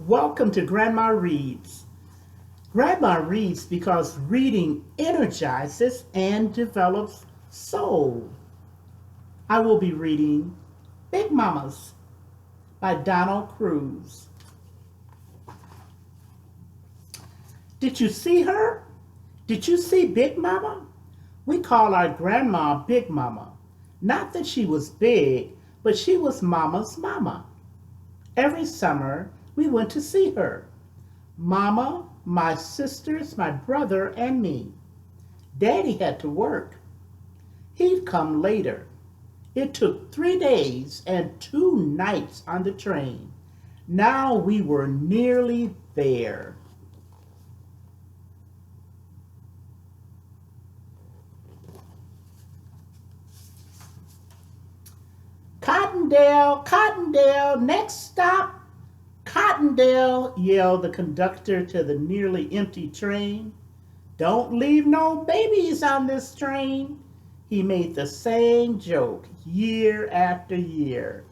Welcome to Grandma Reads. Grandma reads because reading energizes and develops soul. I will be reading Bigmama'S by Donald Crews. Did you see her? Did you see Big Mama? We call our grandma Big Mama. Not that she was big, but she was Mama's mama. Every summer we went to see her. Mama, my sisters, my brother, and me. Daddy had to work. He'd come later. It took 3 days and 2 nights on the train. Now we were nearly there. Cottondale, Cottondale, next stop, Cottondale, yelled the conductor to the nearly empty train. Don't leave no babies on this train. He made the same joke year after year.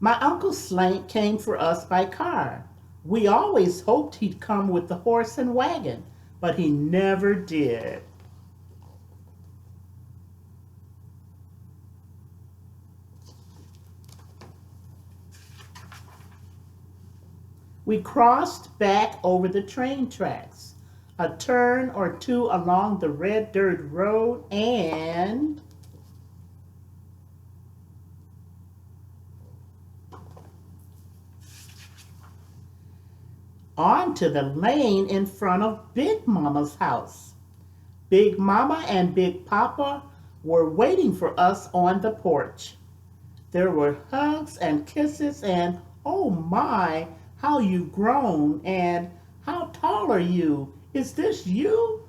My Uncle Slank came for us by car. We always hoped he'd come with the horse and wagon, but he never did. We crossed back over the train tracks, a turn or two along the red dirt road, and onto the lane in front of Big Mama's house. Big Mama and Big Papa were waiting for us on the porch. There were hugs and kisses and, oh my, how you've grown, and how tall are you? Is this you?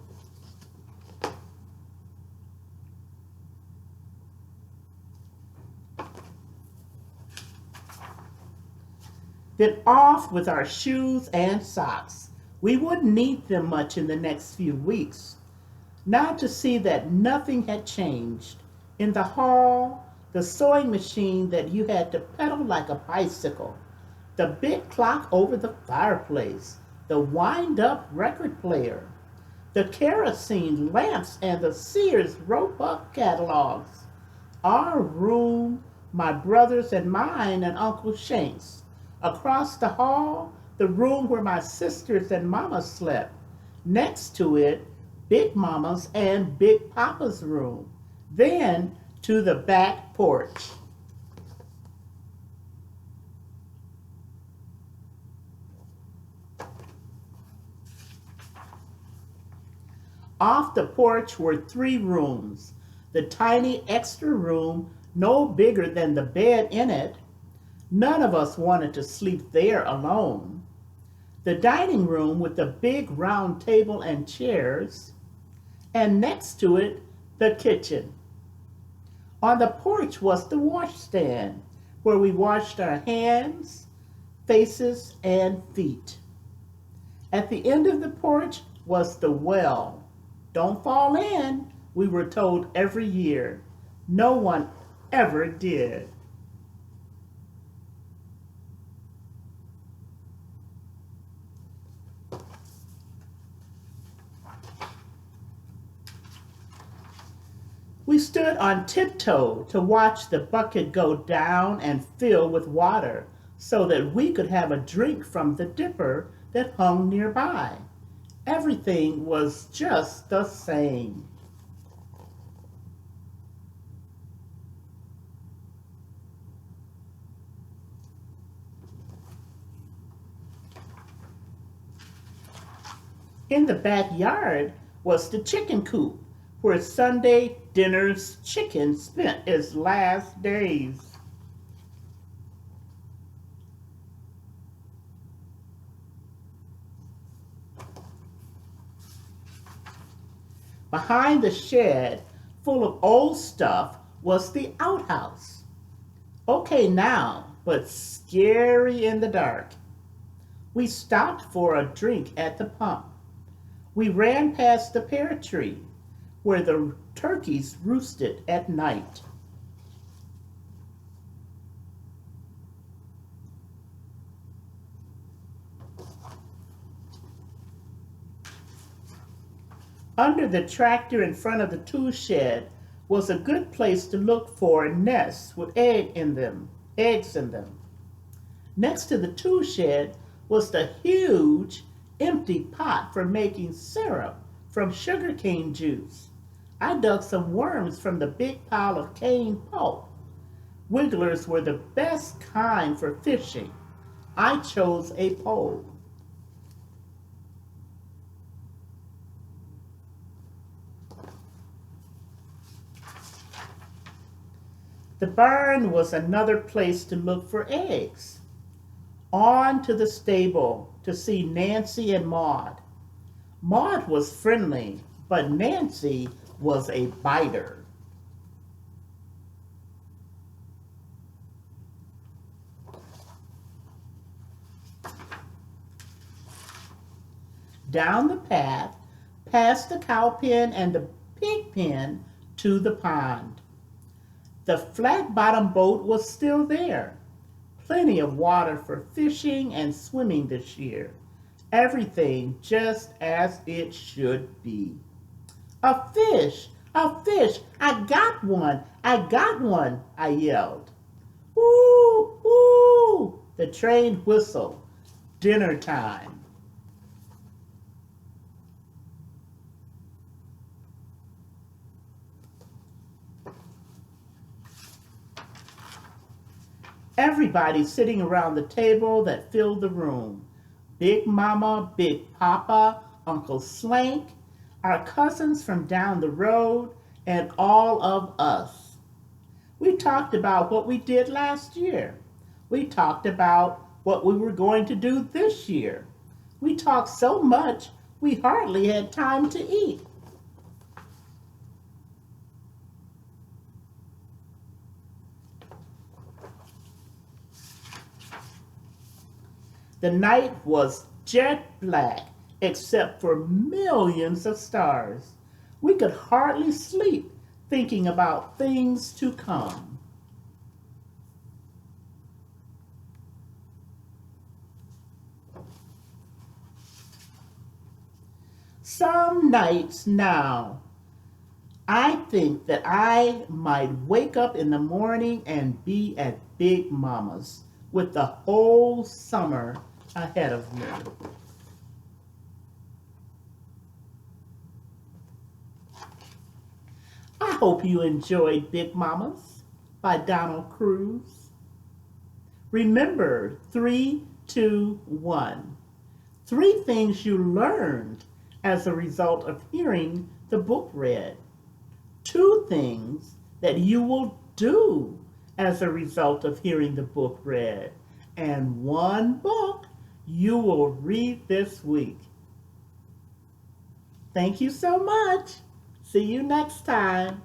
Then off with our shoes and socks. We wouldn't need them much in the next few weeks. Now to see that nothing had changed. In the hall, the sewing machine that you had to pedal like a bicycle, the big clock over the fireplace, the wind-up record player, the kerosene lamps, and the Sears Roebuck catalogs. Our room, my brother's and mine and Uncle Shank's. Across the hall, the room where my sisters and Mama slept. Next to it, Big Mama's and Big Papa's room. Then to the back porch. Off the porch were 3 rooms. The tiny extra room, no bigger than the bed in it. None of us wanted to sleep there alone. The dining room with the big round table and chairs, and next to it, the kitchen. On the porch was the washstand, where we washed our hands, faces, and feet. At the end of the porch was the well. Don't fall in, we were told every year. No one ever did. We stood on tiptoe to watch the bucket go down and fill with water so that we could have a drink from the dipper that hung nearby. Everything was just the same. In the backyard was the chicken coop, where Sunday dinner's chicken spent its last days. Behind the shed, full of old stuff, was the outhouse. Okay now, but scary in the dark. We stopped for a drink at the pump. We ran past the pear tree. where the turkeys roosted at night. Under the tractor in front of the tool shed was a good place to look for nests with eggs in them. Next to the tool shed was the huge empty pot for making syrup from sugarcane juice. I dug some worms from the big pile of cane pulp. Wigglers were the best kind for fishing. I chose a pole. The barn was another place to look for eggs. On to the stable to see Nancy and Maud. Maud was friendly, but Nancy was a biter. Down the path, past the cow pen and the pig pen to the pond. The flat-bottomed boat was still there. Plenty of water for fishing and swimming this year. Everything just as it should be. A fish! A fish! I got one, I yelled. Woo! Woo! The train whistled. Dinner time. Everybody sitting around the table that filled the room. Big Mama, Big Papa, Uncle Slank, our cousins from down the road, and all of us. We talked about what we did last year. We talked about what we were going to do this year. We talked so much we hardly had time to eat. The night was jet black except for millions of stars. We could hardly sleep thinking about things to come. Some nights now, I think that I might wake up in the morning and be at Big Mama's with the whole summer ahead of me. I hope you enjoyed Bigmama'S by Donald Crews. Remember, 3, 2, 1. 3 things you learned as a result of hearing the book read. 2 things that you will do as a result of hearing the book read. And 1 book you will read this week. Thank you so much. See you next time.